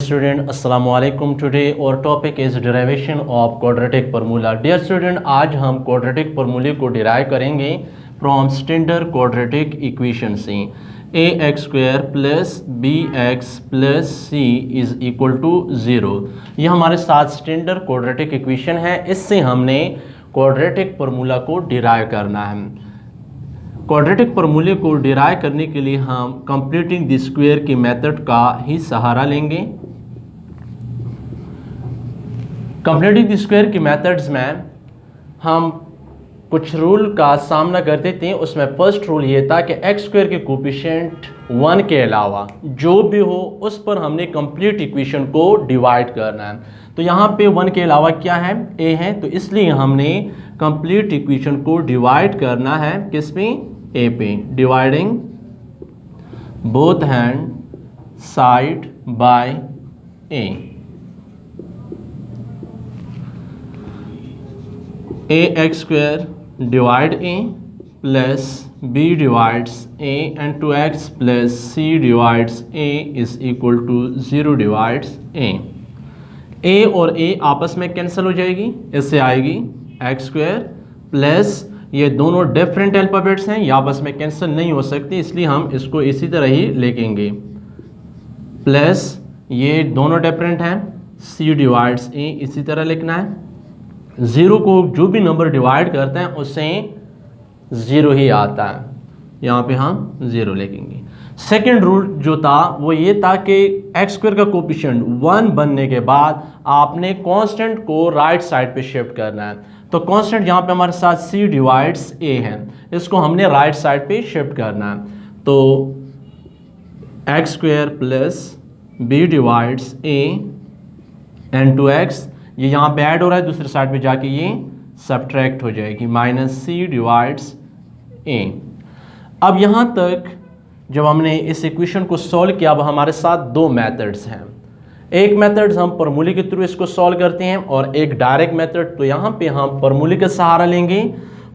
Student अस्सलाम वालेकुम। Today our topic is derivation of quadratic formula. Dear student, आज हम क्वाड्रेटिक फार्मूले को डिराइव करेंगे फ्रॉम स्टैंडर्ड क्वाड्रेटिक इक्वेशन से। A X square plus B X plus C is equal to 0। यह हमारे साथ स्टैंडर्ड क्वाड्रेटिक इक्वेशन है। इससे हमने क्वाड्रेटिक फार्मूला को डिराइव करना है। क्वाड्रेटिक फार्मूले को डिराइव करने के लिए हम कंप्लीटिंग द स्क्वायर की मेथड का ही सहारा लेंगे। कंप्लीटिंग द स्क्वायर की मेथड्स में हम कुछ रूल का सामना करते थे। उसमें फर्स्ट रूल ये था कि एक्स स्क्वायर के कोफिशिएंट 1 के अलावा जो भी हो उस पर हमने कंप्लीट इक्वेशन को डिवाइड करना है। तो यहाँ पे 1 के अलावा क्या है? ए है। तो इसलिए हमने कंप्लीट इक्वेशन को डिवाइड करना है किस पे? ए पे। Dividing both hand side by A. A X square divide A plus B divides A and 2x plus C divides A is equal to 0 divides A. A और A आपस में cancel हो जाएगी। इससे आएगी एक्स स्क्वायर प्लस ये दोनों different alphabets हैं, ये आपस में कैंसिल नहीं हो सकती, इसलिए हम इसको इसी तरह ही लिखेंगे। प्लस ये दोनों डिफरेंट हैं, सी डिवाइड्स ए इसी तरह लिखना है। 0 को जो भी नंबर डिवाइड करते हैं उससे 0 ही आता है, यहाँ पे हम 0 लिखेंगे। सेकेंड रूल जो था वो ये था कि एक्स स्क्वायर का कोफिशिएंट 1 बनने के बाद आपने कांस्टेंट को राइट साइड पे शिफ्ट करना है। तो कांस्टेंट यहाँ पे हमारे साथ सी डिवाइड्स ए है, इसको हमने राइट साइड पे शिफ्ट करना है। तो x square plus B divides A and 2x ये यहाँ पे ऐड हो रहा है, दूसरी साइड पे जाके ये सब्ट्रैक्ट हो जाएगी, माइनस सी डिवाइड्स ए। अब यहाँ तक जब हमने इस इक्वेशन को सॉल्व किया, अब हमारे साथ दो मेथड्स हैं। एक मेथड हम फार्मूले के थ्रू इसको सॉल्व करते हैं और एक डायरेक्ट मेथड। तो यहाँ पे हम फार्मूले का सहारा लेंगे।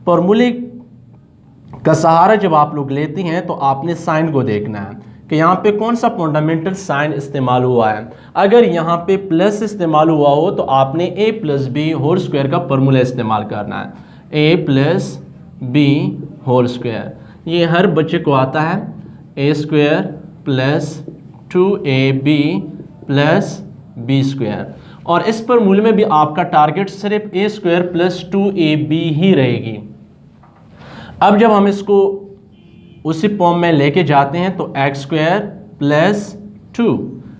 फार्मूले का सहारा जब आप लोग लेते हैं तो आपने साइन को देखना है कि यहाँ पे कौन सा फंडामेंटल साइन इस्तेमाल हुआ है। अगर यहाँ पे प्लस इस्तेमाल हुआ हो तो आपने a plus b whole square का फॉर्मूला इस्तेमाल करना है। a plus b whole square ये हर बच्चे को आता है। a square plus 2ab plus b square. और इस फॉर्मूले में भी आपका टारगेट सिर्फ a स्क्वायर प्लस 2ab ही रहेगी। अब जब हम इसको उसी फॉर्म में लेके जाते हैं तो एक्स स्क्वायर प्लस 2।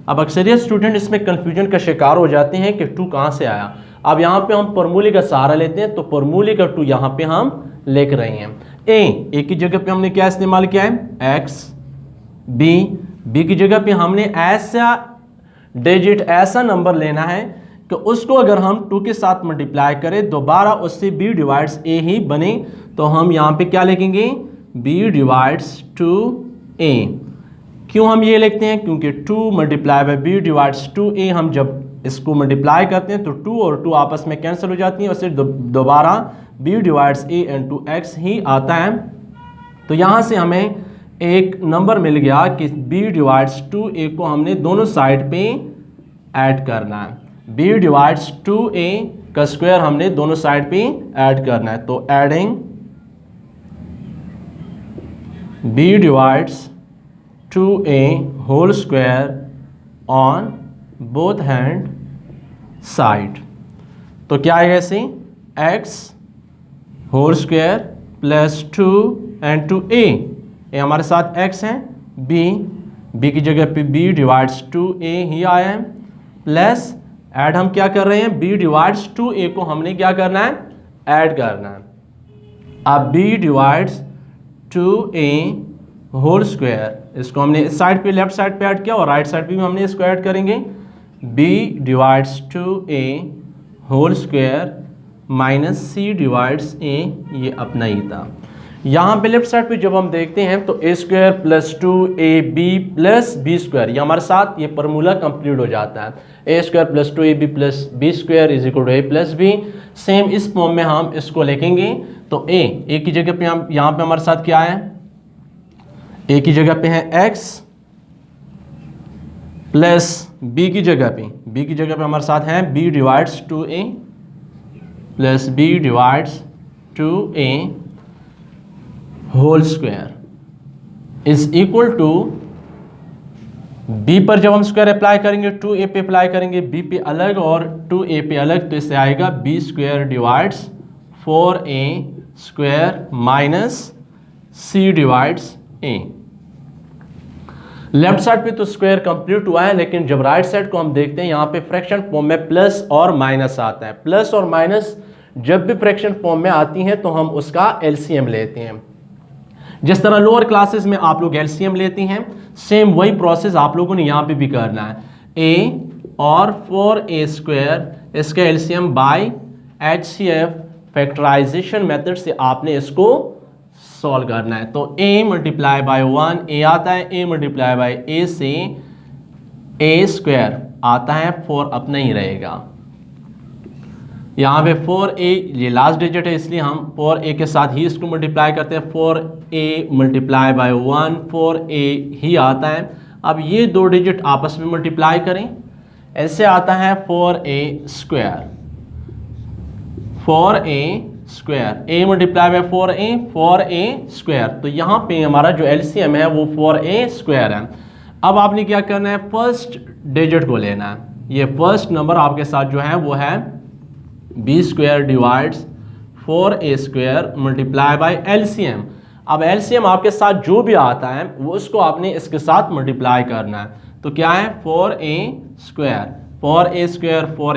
अब अक्सरियत स्टूडेंट इसमें कंफ्यूजन का शिकार हो जाते हैं कि 2 कहाँ से आया। अब यहाँ पे हम फॉर्मूले का सहारा लेते हैं, तो फॉर्मूले का 2 यहाँ पे हम लिख रहे हैं। ए की जगह पे हमने क्या इस्तेमाल किया है? एक्स। बी की जगह पे हमने ऐसा डिजिट, ऐसा नंबर लेना है कि उसको अगर हम 2 के साथ मल्टीप्लाई करें दोबारा उससे बी डिवाइड्स ए ही बने। तो हम यहाँ पे क्या लिखेंगे? b divides 2a। क्यों हम ये लिखते हैं? क्योंकि 2 multiply by b divides 2a, हम जब इसको मल्टीप्लाई करते हैं तो 2 और 2 आपस में कैंसिल हो जाती हैं और सिर्फ दोबारा b divides a and 2x ही आता है। तो यहाँ से हमें एक नंबर मिल गया कि b डिवाइड्स 2a को हमने दोनों साइड पे ऐड करना है। b डिवाइड्स 2a का स्क्वायर हमने दोनों साइड पे ऐड करना है। तो adding b divides 2a whole square on both hand side. तो क्या आएगा ऐसे? x whole square plus 2 and 2a, ये हमारे साथ x है। b की जगह पे b डिवाइड्स 2a ही आया है, प्लस ऐड हम क्या कर रहे हैं? b डिवाइड्स 2a को हमने क्या करना है? ऐड करना है। अब b divides 2a whole square, इसको हमने इस साइड पे लेफ्ट साइड पे ऐड किया और राइट साइड पे भी हमने इसको ऐड करेंगे। b divides 2a whole square minus c divides a, ये अपना ही था। यहाँ पे लेफ्ट साइड पे जब हम देखते हैं तो a square plus 2ab plus b square, ये हमारे साथ ये फार्मूला कंप्लीट हो जाता है। a square plus 2ab plus b square is equal to a plus b. Same इस फॉर्म में हम इसको लिखेंगे। तो a की जगह पे हम यहाँ पे हमारे साथ क्या है? a की जगह पे है x प्लस b की जगह पे हमारे साथ है b डिवाइड्स 2a प्लस b divides 2a whole square is equal to b पर जब हम स्क्वायर अप्लाई करेंगे 2a पे अप्लाई करेंगे, b पे अलग और 2a पे अलग, तो इससे आएगा b square divides 4a square minus c divides a। Left side पे तो स्क्वायर कंप्लीट हुआ है, लेकिन जब राइट साइड को हम देखते हैं यहाँ पे फ्रैक्शन फॉर्म में प्लस और माइनस आता है। प्लस और माइनस जब भी फ्रैक्शन फॉर्म में आती हैं तो हम उसका एलसीएम लेते हैं। जिस तरह लोअर क्लासेस में आप लोग एलसीएम लेते हैं, सेम वही प्रोसेस आप लोगों ने यहाँ पे भी करना है। a और 4a स्क्वायर इसका LCM by HCF factorization method से आपने इसको सॉल्व करना है। तो a मल्टीप्लाई बाय 1 a आता है, a मल्टीप्लाई बाय a से a स्क्वायर आता है, 4 अपना ही रहेगा। यहाँ पे 4a ये लास्ट डिजिट है, इसलिए हम 4a के साथ ही इसको मल्टीप्लाई करते हैं। 4a मल्टीप्लाई बाय 1 4a ही आता है। अब ये दो डिजिट आपस में मल्टीप्लाई करें, ऐसे आता है 4a square 4a square, a multiply by 4a square. तो यहाँ पे हमारा जो एलसीएम है वो 4a स्क्वायर है। अब आपने क्या करना है, फर्स्ट डिजिट को लेना है। ये फर्स्ट नंबर आपके साथ जो है वो है b square divides 4a square multiply by LCM. अब एलसीएम आपके साथ जो भी आता है वो उसको आपने इसके साथ मल्टीप्लाई करना है। तो क्या है 4a स्क्वायर 4a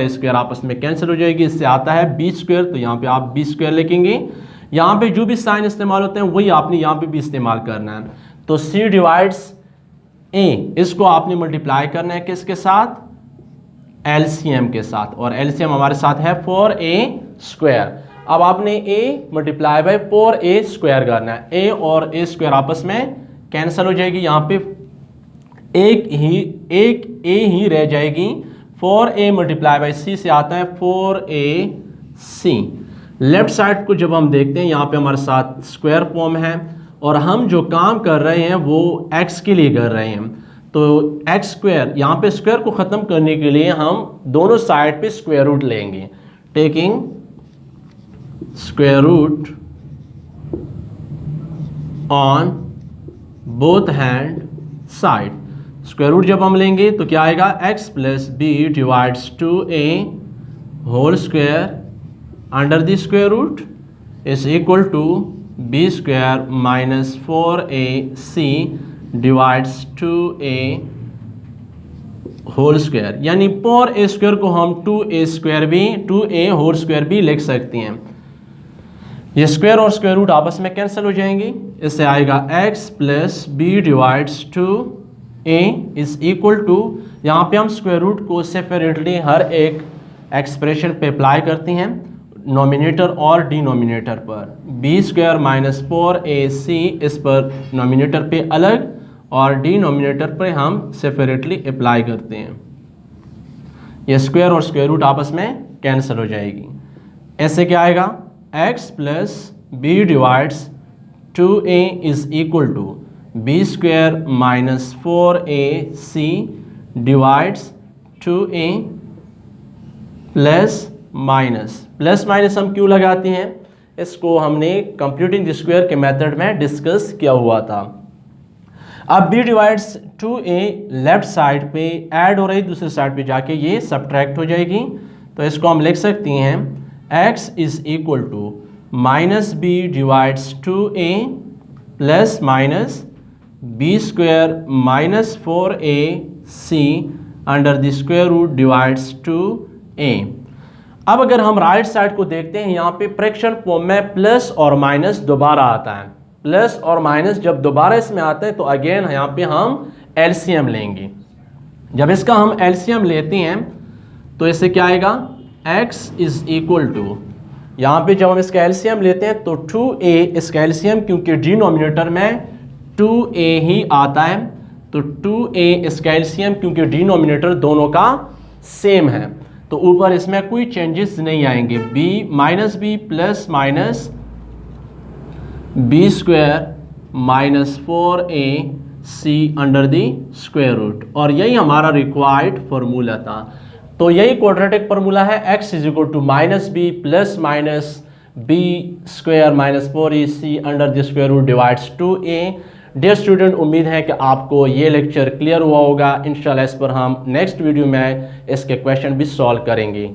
स्क्वायर आपस में कैंसिल हो जाएगी, इससे आता है b स्क्वायर। तो यहाँ पे आप b स्क्वायर लिखेंगे। यहाँ पे जो भी साइन इस्तेमाल होते हैं वही आपने यहाँ पे भी इस्तेमाल करना है। तो c डिवाइड्स a इसको आपने मल्टीप्लाई करना है किसके साथ, एलसीएम के साथ, और एलसीएम हमारे साथ है 4a स्क्वायर। अब आपने a multiply by 4a square करना है। a और a स्क्वायर आपस में कैंसिल हो जाएगी, यहाँ पे एक a ही रह जाएगी। 4a मल्टीप्लाई बाय c से आता है 4ac। लेफ्ट साइड को जब हम देखते हैं यहाँ पे हमारे साथ स्क्वायर फॉर्म है और हम जो काम कर रहे हैं वो x के लिए कर रहे हैं। तो x स्क्वायर, यहाँ पे स्क्वायर को ख़त्म करने के लिए हम दोनों साइड पे स्क्वायर रूट लेंगे। Taking square root on both hand side. Square root जब हम लेंगे तो क्या आएगा, x plus B divides 2a whole square under the square root is equal to b square minus 4ac divides 2a whole square. यानी 4a square को हम 2a whole square भी लिख सकते हैं। ये स्क्वायर और स्क्वायर रूट आपस में कैंसिल हो जाएंगे, इससे आएगा x plus B divides 2a is equal to, यहाँ पे हम स्क्वायर रूट को सेपरेटली हर एक एक्सप्रेशन पे अप्लाई करते हैं, नोमिनेटर और डिनोमिनेटर पर। b स्क्वायर माइनस 4ac इस पर नोमिनेटर पे अलग और डिनोमिनेटर पे हम सेपरेटली अप्लाई करते हैं। ये स्क्वायर और स्क्वायर रूट आपस में कैंसिल हो जाएगी। ऐसे क्या आएगा, x plus B divides 2a is equal to b square minus 4ac divides 2a plus minus हम क्यों लगाते हैं, इसको हमने कंप्यूटिंग द स्क्वायर के मेथड में डिस्कस किया हुआ था। अब b divides 2a left side पे ऐड हो रही, दूसरी साइड पे जाके ये सब्ट्रैक्ट हो जाएगी। तो इसको हम लिख सकते हैं x is equal to minus b divides 2a plus minus b square minus 4ac under the square root divides 2a। अब अगर हम राइट साइड को देखते हैं, यहाँ पे फ्रैक्शन फॉर्म में प्लस और माइनस दोबारा आता है। प्लस और माइनस जब दोबारा इसमें आता है तो अगेन यहाँ पे हम एलसीएम लेंगे। जब इसका हम एलसीएम लेते हैं तो इससे क्या आएगा, x इज इक्वल टू, यहाँ पे जब हम इसका एलसीएम लेते हैं तो 2a इसका एलसीएम, क्योंकि डिनोमिनेटर में 2a ही आता है तो 2a इसका एलसीएम, क्योंकि डिनोमिनेटर दोनों का सेम है तो ऊपर इसमें कोई चेंजेस नहीं आएंगे। b minus b plus minus b square minus 4ac c under the square root, और यही हमारा रिक्वायर्ड फार्मूला था। तो यही क्वाड्रेटिक फार्मूला है, x is equal to minus b plus minus b square minus 4ac under the square root divides 2a। Dear student, उम्मीद है कि आपको ये लेक्चर क्लियर हुआ होगा। इंशाल्लाह इस पर हम नेक्स्ट वीडियो में इसके क्वेश्चन भी सॉल्व करेंगे।